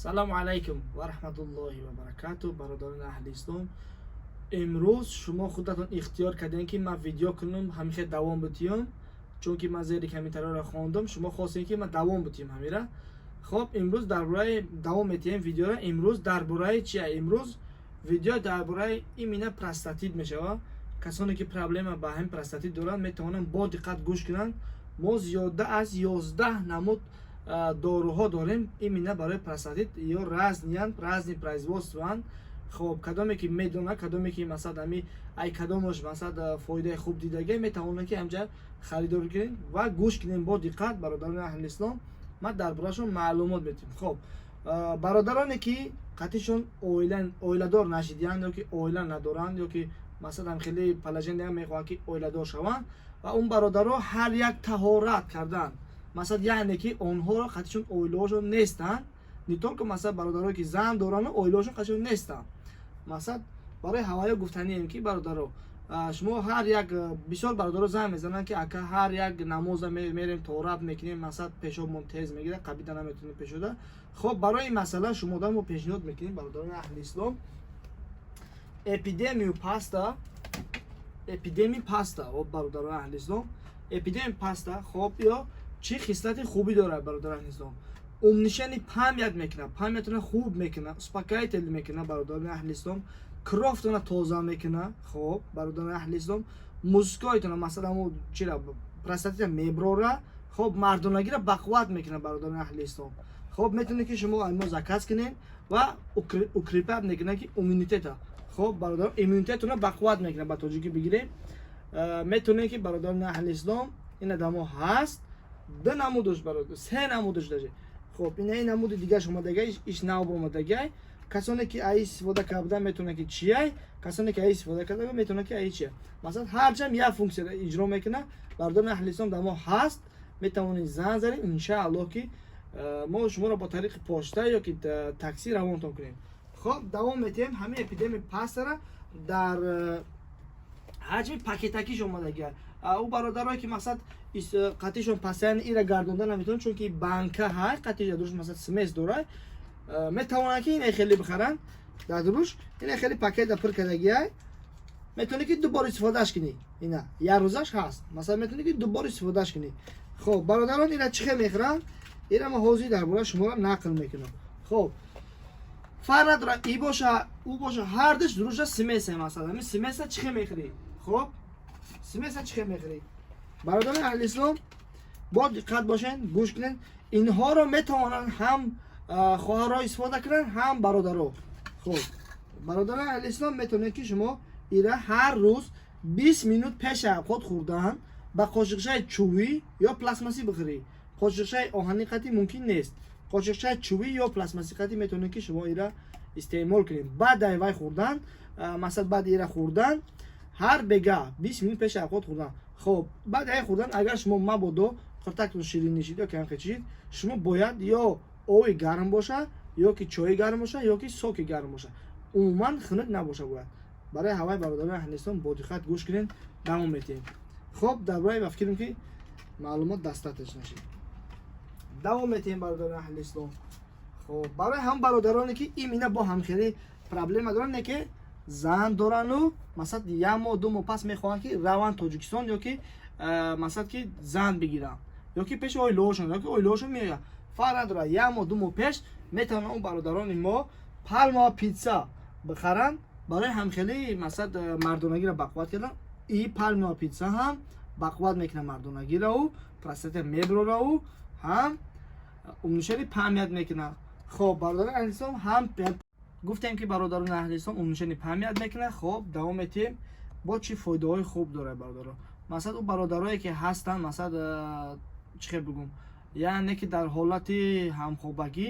салому алайкум ва раҳматуллоҳи ва баракату. бародарони аҳли ислом, имрӯз шумо худатон ихтиёр кардем ки ман видео кунам ҳамиша давом битиём, чунки ман зери комментариёро хондам, шумо хостем ки ман давом битиём ҳамира. хоб, имрӯз дар бораи давом метиҳем видеоро. имрӯз дар бораи чия? Имрӯз видео дар бораи имина простатит мешава. касоне ки проблема ба ҳамин простатит доранд метавонанд бо диққат гӯш кунанд. мо зиёда аз 11 намуд доруҳо дорем имина барои простатит, ё разни производствоанд. хоб, кадоме ки медона, кадоме ки масалан ами ай кадомаш масалан фоидаи хуб дидага метавонанд ки ҳамҷа харидорӣ кунем ва гӯш кунем бо диққат. бародарони аҳли ислом, ман дар борашон маълумот метем. хоб, бародароне ки қатъишон оиладор нашидиянд ё ки оила надоранд, ё ки масалан хеле палаженда мехоҳанд ки оиладор шаванд ва он бародаро ҳар як таҳорат карданд. масалан яъне ки онҳоро қатъишон оилаҳошон нестанд, не толку масалан бародарое ки зан доранд оилаҳошон қатъишон нестанд. масалан барои ҳаваё гуфтанием ки бародаро, шумо ҳар як бисёр бародаро занг мезананд ки ака ҳар як намоза мерем таҳорат мекунем, масалан пешобмон тез мегирад, қабида наметавонем пешода. хоб, барои ин масъала шумодан мо пешниҳод мекунем бародарони аҳли ислом эпидеми паста. бародарони аҳли ислом, эпидеми паста, хоб, ё чӣ хислати хубӣ дорад бародарони аҳли ислом? умнишани памят мекунад, памятона хуб мекунад, успокоитель мекунад бародарони аҳли ислом, кровтона тоза мекунад. хоб, бародарони аҳли ислом, мускоитона масалан мо чира простатита меброра, хоб, мардонагиро бақувват мекунад бародарони аҳли ислом. хоб, метавонед ки шумо мо заказ кунед ва укрепат мекунад ки иммунитета. хоб, бародарон, иммунитетона бақувват мекунад. ба тоҷикӣ бигирем, метавонед ки бародарони аҳли ислом ин дамо ҳаст. ду намудаш бародар, се намудаш даже. хоб, ин намуди дигаш омадагай, иш нав омадагай. касоне ки ай истифода карда метавонад ки чияй, касоне ки ай истифода карда метавонад ки ай чия. масалан ҳар ҷам як функсия иҷро мекунад. бародарони аҳли ислом дамо ҳаст, метавонед занг занед, иншааллоҳ ки мо шуморо бо тариқи почта ё ки такси равонтон кунем. хоб, давом метиҳем ҳамин эпидеми пастара дар ҳаҷми пакетакиш омадагиа. у бародарое ки масалан қатъишон пастаян ира гардонда наметавонанд, чунки банка ҳай қатъиша дуруш масалан смес дорад, метавонанд ки ина хеле бихаранд дар дуруш, ина хеле пакета пур кардагиай, метавонед ки дубора истифодааш кунӣ. ина як рӯзаш ҳаст, масалан метавонед ки дубора истифодааш кунӣ. хоб, бародарон, ина чӣ хел мехӯранд? ина мо ҳозир дар бораи шуморо нақл мекунам. хоб, фарқ надорад и боша у боша, ҳардаш дуруша смеса. масалан ами смеса чӣ хел мехӯрӣ? хоб, смеса чӣ хел мехӯрӣ? бародарони аҳли ислом, бо диққат бошед, гӯш кунед. инҳоро метавонанд ҳам хоҳарҳо истифода кунанд, ҳам бародаро. хоб, бародарони аҳли ислом, метавонед ки шумо ира ҳар рӯз 20 минут пеши авқот хӯрдан ба қошиқчаи чӯбӣ ё пластмасӣ бихӯрӣ. қошиқчаи оҳани қатӣ мумкин нест. қошиқчаи чӯбӣ ё пластмасӣ қатӣ метавонед ки шумо ира истеъмол кунед. баъди вай хӯрдан, масалан баъди ира хӯрдан, ҳар бега 20 минут пеши авқот хӯрдан. хоб, баъди ай хӯрдан агар шумо мабодо қуртактон ширин нишид ё камқа чиз, шумо бояд ё оби гарм боша, ё ки чойи гарм боша, ё ки соки гарм боша. умуман хунук набоша бояд. барои ҳаваи бародарони аҳли ислом бо диққат гӯш кунед. давом метиҳем. хоб, дар бораи ва фикрем ки маълумот дастатеш нашид. давом метиҳем бародарони аҳли ислом. хоб, барои ҳам бародароне ки имина бо ҳамхелӣ проблема доранд, не ки зан дорану масалан як моҳ ду моҳ пас мехоҳанд ки раванд тоҷикистон, ё ки масалан ки зан бигиранд, ё ки пеши оилаҳошон, ё ки оилаҳошон меояд. фарқ надорад, як моҳ ду моҳ пеш метавонанд он бародарони мо палма питса бихаранд барои ҳамхелӣ масалан мардонагиро бақувват кардан. и палма питса ҳам бақувват мекунад мардонагираву, простатита меброраву, ҳам умнишани памят мекунад. хоб, бародарони аҳли ислом, ҳам гуфтем ки бародарони аҳли ислом умнишани памят мекунад. хоб, давом метиҳем бо чӣ фоидаҳои хуб дорад бародаро. масалан у бародарое ки ҳастанд, масалан чӣ хел бигӯм, яъне ки дар ҳолати ҳамхобагӣ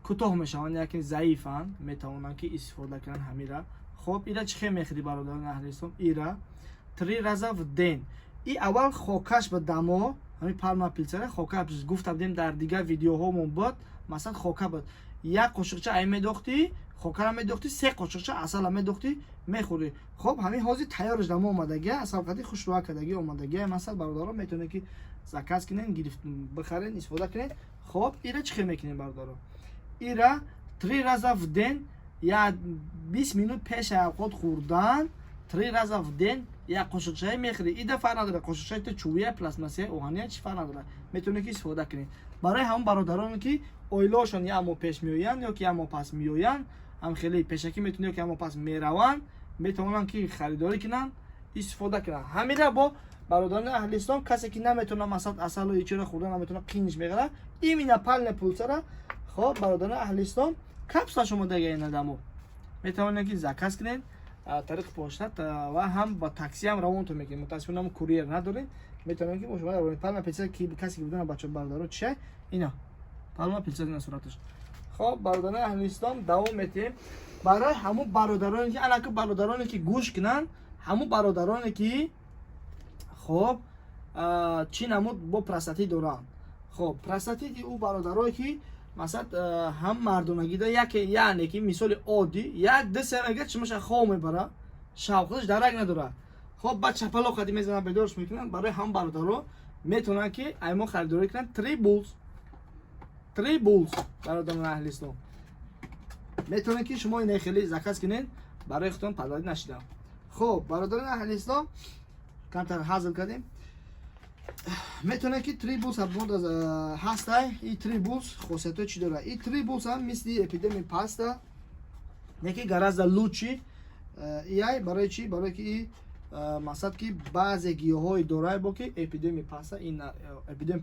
кӯтоҳ мешаванд, яки заифанд, метавонанд ки истифода кунанд ҳамира. хоб, ира чӣ хел мехӯрӣ бародарони аҳли ислом? ира 3 раза в ден. и аввал хокаш ба дамо, ҳамин палма пилсара хока гуфта будем дар дигар видеоҳомон буд. масалан хока буд, як қошиқча ай медохтӣ, хокара медохтӣ, 3 қошиқча асала медохтӣ, мехӯрӣ. хоб, ҳамин ҳозир тайёраш дамо омадагия, асалқати хушруа кардагӣ омадагия. масалан бародаро метавонед ки заказ кунед, гирифт бихаред, истифода кунед. хоб, ира чӣ хел мекунем бародаро? ира 3 раза в ден я 20 минут пеш авқот хурдан 3 раза в ден як қошиқчаи мехӯри. Ида фарқ надора қошиқчаи то чӯбия пластмассия оҳания чи фарқ надора, метавонед ки истифода кунед. Барои ҳамон бародароне ки оилаашон як моҳ пеш меоянд ё ки як моҳ пас меоянд, ҳам хеле пешакӣ метавонед ё ки як моҳ пас мераванд, метавонанд ки харидорӣ кунанд, истифода кунанд. Ҳамира бо бародарони аҳли ислом касе ки наметавонад масалан асалу ичора хӯрдан наметавонад қиниш мегирад, имина палне пулсара хоб бародарони аҳли ислом капсула шумо дагенадамо метавонед ки заказ кунед тариқи почта ва ҳам ба такси ҳам равонтон мекунед. мутаассифона мо курьер надорем, метавонед ки мо шумо равонед. палма пилса ки касе ки будана бача бародаро чиша ина палма пилса ина сураташ. хоб бародарони аҳли ислом давом метем барои ҳамон бародароне ки анаки бародароне ки гӯш кунанд, ҳамон бародароне ки хоб чи намуд бо простатит доранд. хоб простатити ӯ бародарое ки масалан ҳам мардонагида яне ки мисоли оддӣ як дсмга чимаша хоб мебара, шавқаш дарак надорад. хоб баъд чапало қади мезананд, бедорш мекунанд. Барои ҳам бародаро метавонанд ки аймон харидорӣ кунанд 3 булс бародарони аҳли ислом. метавонед ки шумо ина хеле заказ кунед барои худтон падарӣ нашидам. хоб бародарони аҳли ислом камтар ҳазл кардем. метавонед ки 3 булс ҳастай. И 3 булс хосиятҳои чӣ дорад? И 3 булс ҳам мисли эпидеми паста неки гаразда лучи яй барои чӣ? Барое ки масад ки баъзе гиёҳҳои дорае бо ки эпидеми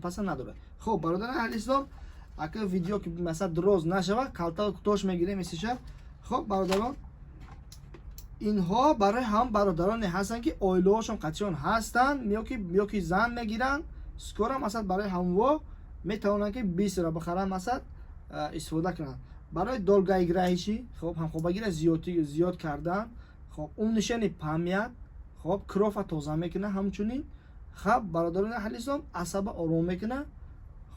паста надорад. хоб бародарони аҳли ислом ака видео ки масад дроз нашава калта кутош мегирем исиша. хоб бародарон инҳо барои ҳам бародароне ҳастанд ки оилаҳошон қатъиён ҳастанд ё ки зан мегиранд, скоро масад барои ҳамво метавонанд ки бисра бахаранд масад истифода кунанд. барои долгаи граҳишӣ хоб ҳамхобагиро зиёд кардан, хоб он нишони памят, хоб крофа тоза мекунад. ҳамчунин хоб бародарони аҳли ислом асаба ором мекунад,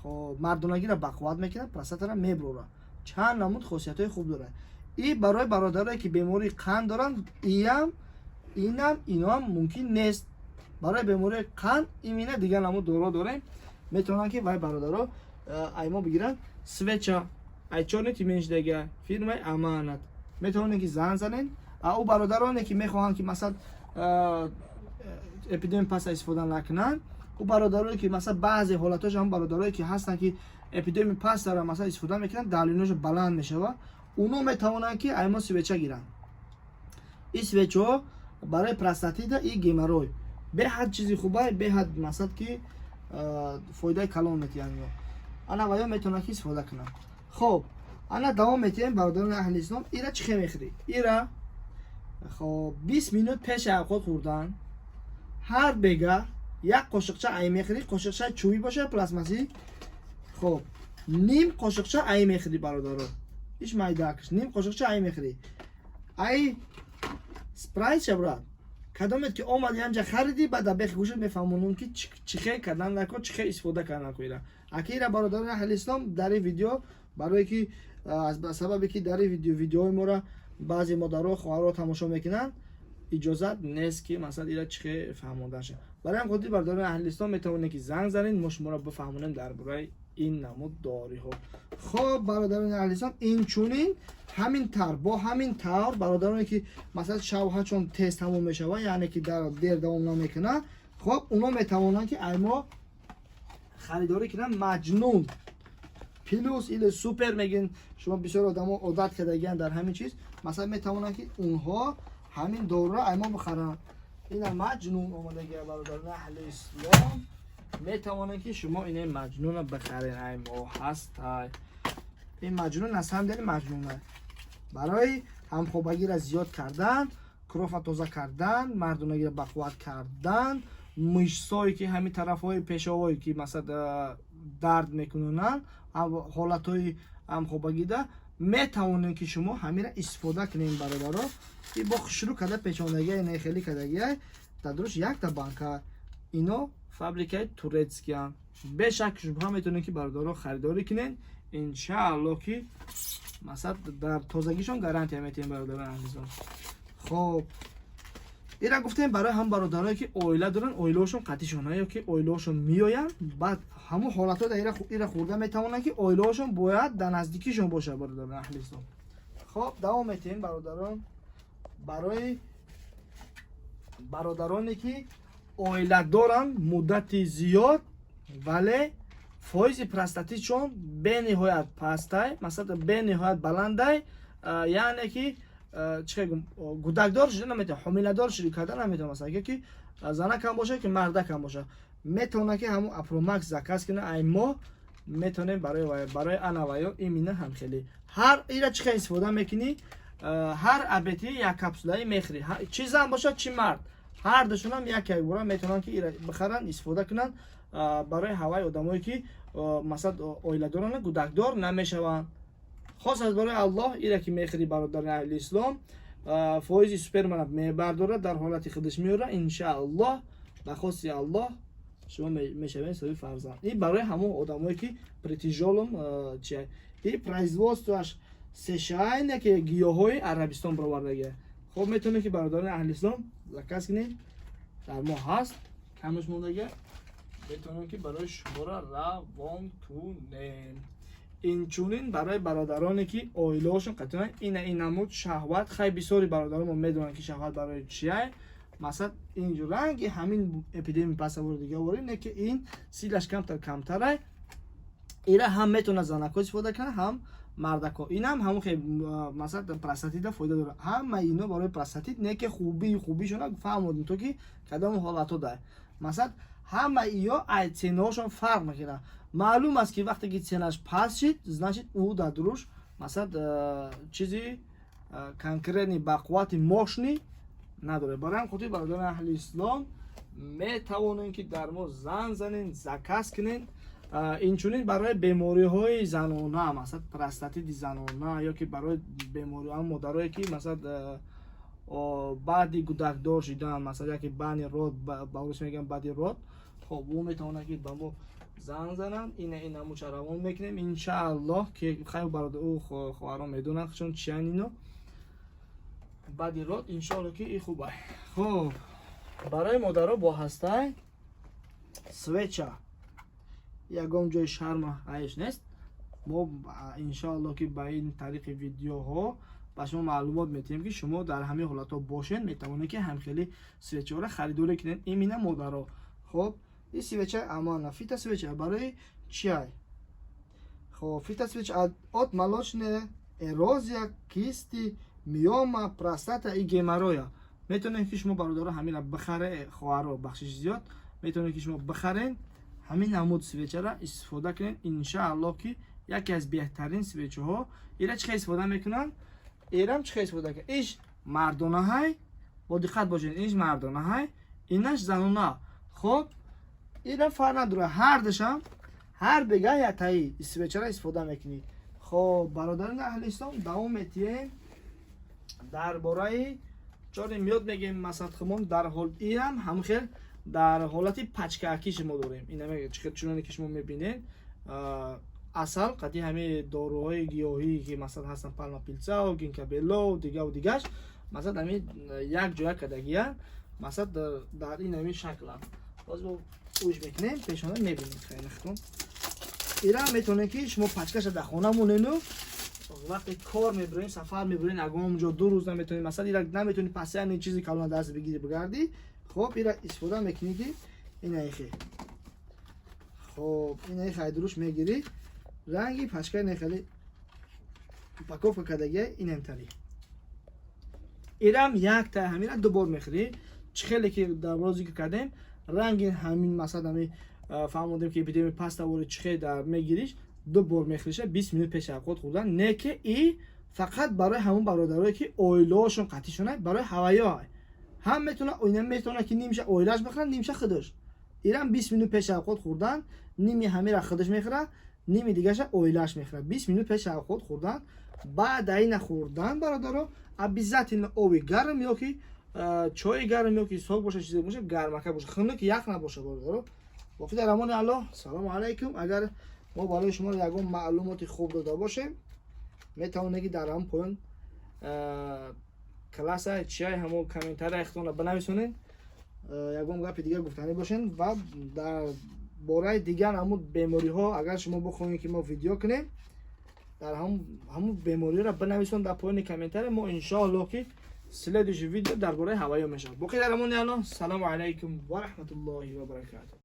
хоб мардонагиро бақувват мекунад, простатаро меброрад. чанд намуд хосиятҳои хуб дорад. И барои бародарое ки бемории қанд доранд, ино ҳам мумкин нест. барои бемории қанд имина дигар намуд доро дорем. метавонанд ки вай бародаро аймо бигиранд. свеча айчорнити меншдага фирмаи аманат метавонед ки зан занед. ӯ бародароне ки мехоҳанд ки масалан эпидеми паста истифода накунанд, ӯ бародарое ки масалан баъзе ҳолатҳош ҳам бародарое ки ҳастанд ки эпидеми пастаро масалан истифода мекунанд, давлениёшо баланд мешавад, уно метавонанд ки аймо свеча гиранд. и свечаҳо барои простатита и геморрой беҳад чизи хуба, беҳад масад ки фоидаи калон метиҳанд. ана ваё метавонанд ки истифода кунанд. хоб ана давом метиҳем бародарони аҳли ислом. ира чӣ хел мехӯред? ира хоб 20 минут пеши авқот хӯрдан ҳар бега як қошиқча ай мехӯред. қошиқчаи чӯбӣ бошад пластмассӣ. хоб ним қошиқча ай мехӯред бародаро, иш майдакаш ним қошиқча ай мехӯред. ай спрайт ша брат, кадомет ки омади ҳамҷа хариди баъда бехи гӯшад мефаҳмонам ки чӣ хел кардан нако, чӣ хел истифода кардан нако. ира акира бародарони аҳли ислом дар ин видео барое ки сабабе ки дар ин видеоҳои моро баъзе модаро хоҳаро тамошо мекунанд, иҷозат нест ки масалан ира чӣ хел фаҳмода шад. барои ҳам хотир бародарони аҳли ислом метавонед ки занг занед, мо шуморо бифаҳмонем дар бораи ин намуд дориҳо. хоб бародарони аҳли ислом инчунин ҳамин тавр бо ҳамин тавр бародароне ки масалан шавҳачон тез тамом мешавад, яъне ки дер давом намекунад, хоб уно метавонанд ки аймо харидорӣ кунанд маҷнун плюс или супер мегин шумо бисёр одамо одат кардагиянд дар ҳамин чиз. масалан метавонанд ки унҳо ҳамин дорро аймо бихаранд. ина маҷнун омадагия бародарони аҳли ислом метавонанд ки шумо ина маҷнунро бихаред. аймо ҳастай ин маҷнун аз ҳамдели маҷнуна барои ҳамхобагиро зиёд кардан, крофа тоза кардан, мардонагиро бақувват кардан, мишсое ки ҳамин тарафҳои пешовое ки масалан дард мекунонанд, ҳолатҳои ҳамхобагида метавонед ки шумо ҳамира истифода кунед бародаро. и бо хушрӯ када печондагия ина хеле кадагия тадруш якта банка ино фабрикаи турецкиян. бешак шубҳа метавонед ки бародаро харидорӣ кунед. иншаалло ки масалан дар тозагишон гарантия метиҳем бародарони аҳли ислом. хоб اینا گفتیم برای هم برادرایی که اویله دارن، اویله‌شون قطعیشونه یا که اویله‌شون میآیند، بعد همون حالت‌ها در اینا خورده میتونن که اویله‌شون باید در نزدیکیشون باشه برادران اهل اسلام. خب دوام میتیم برادران، برای برادرانی که اویله دارن مدت زیاد ولی فایز پروستاتیتشون به نهایت پسته، مثلا به نهایت بلنده، یعنی که چه گودکدار شده نمیتونه، حامله دار شده کردن نمیتونه، مثلا که زنه کم باشه که مرده کم باشه، میتونه که همون اپروماکس زکاس کنه ایما میتونه برای انوایا ایمینه هم خیلی هر ایرا چه استفاده میکنی، هر ابتی یک کپسوله میخری، چی زن باشه چی مرد، هر دوشون هم یک بار میتونن که ایرا بخرن استفاده کنن برای هوای آدمایی که مثلا اویله دارن گودکدار نمیشون. خاص از برای الله ایره که میخری برادر اهل اسلام فایز سوپرمن میبرداره در حالت خودش میاره ان شاء الله به خاص الله شما میشوین صاحب فرزند. این برای همون آدمایی که پرتیژولم چه این پرایزواستش سشاینه که گیاهای عربستان برآورده. خب میتونه که برادر اهل اسلام زکاس کنید در ما هست کمش مونده میتونن که برای شما را روان کنن. این چونین برای برادرانی که اویله‌شون قطعا این نمود شهوت خیلی بسیاری برادران ما میدونن که شهوت برای چیه، مثلا اینجور رنگ همین اپیدمی پس آورد دیگه آورد که این سیلش کمتره ایره هم میتونه زنکا استفاده کنه هم مردکا. این هم همون خیلی مثلا پروستاتیت فایده داره، همه اینا برای پروستاتیت نه که خوبیشون فهمودیم تو که کدام حالتو داره، مثلا همه ایا ایتیناشون فرق میکنه. معلوم است که وقتی که سینش پس شد значит او در دروش مثلا چیزی کنکرنی با قوت ماشنی نداره. برای هم خودی برادران اهل اسلام میتوانین که در ما زن زنین زکاس کنین. اینچونین برای بیماری های زنانه مثلا پروستاتیت زنانه یا که برای بیماری های مادرایی که مثلا بعدی گودکدار شدن، مثلا یکی بانی رود باورش میگن بعدی رود، خب او میتونه که با ما زن زنن. این همو روان میکنیم ان شاء الله که خیلی برادر او خواهرام میدونن چون چیان اینو بعدی رود ان شاء الله که این خوبه. خب برای مادرها با هسته سویچا یگام جای شرم عیش نیست، ما ان شاء الله که با این طریق ویدیوها با شما معلومات میتیم که شما در همه حالت ها باشین میتوانید که هم خیلی سویچا را خریداری کنین. این مادرها خب این سویچا اما فیتا سویچا برای چی؟ خب فیتا سویچا ات مالوچنه ерозия кисти میوما پروستاتا ای گیمارویا میتونید که شما برادرها همین بخره، خواهرها بخشش زیاد میتونید که شما بخرین همین نمود سویچه را استفاده کنین ان شاء الله که یکی از بهترین سویچه ها. اینا چه استفاده میکنن؟ ایرام چه استفاده کنن؟ ایش مردانه های با دقت باشین، ایش مردانه های اینش زنانه. خب اینا فرق نداره هر دشم هر بگه یا تایی سویچه را استفاده میکنی. خب برادران اهل اسلام دوام میتیم درباره چون میاد میگیم مثلا خمون در حال ایران هم خیلی در حالت پچکاکیش ما داریم. این همه چون که شما میبینید اصل قطعی همه داروهای گیاهی که مثلا هستن پالما پیلسا و گینکابلا و دیگهش مثلا همین یک جای کدگیه مثلا در این همین شکل هم باز با اوش میکنیم پیشانه میبینید. خیلی خوب ایران میتونه که شما پچکش در خانه مونینو وقتی کار میبرین سفر میبرین اگه اونجا 2 روز نمیتونید مثلا ایران نمیتونید پس این چیزی کلان دست بگیری بگردی، خب ایران استفاده میکنید این ایخی. خب این ایخی دروش میگیری رنگی پچکای نخلی پاکوف کدگه این امتری ایران یک تا همین 2 بار میخری. خیلی که در بازی که کردیم رنگ همین مثلا همین فهمیدیم که اپیدمی پاستا ولی چه در میگیریش 2 بار میخریشه 20 minut پیش خود خوردن نه که این فقط برای همون برادرایی که اویلاشون قطعی شونه برای هوایی هم میتونه اینا میتونه که نیمشه اویلاش بخورن نیمشه خودش. ایران 20 minut پیش خود خوردن نیمی همین را خودش میخوره نیمی دیگهش اویلاش میخوره 20 minut پیش خود خوردن. بعد این خوردن برادرها ابیزات این اوی گرم یا که چای گرم یا که سوق باشه چیزی باشه گرمکه باشه خونه که یخ نباشه برادرها. وقتی در امان الله سلام علیکم. اگر ما برای شما یگان معلومات خوب داده باشیم میتونید که در هم پایین класса чиай ҳамон комментария ихтона бинависонед. Ягон гапи дигар гуфтанӣ бошен ва дар бораи дигар ҳамон бемориҳо агар шумо бихоҳед ки мо видео кунем дар ҳамон бемориҳоро бинависон дар поёни комментария. Мо иншоаллоҳ ки следующий видео дар бораи ҳавоё мешавад. Боқӣ дар амони Аллоҳ. Салому алайкум ва раҳматуллоҳи ва баракатуҳ.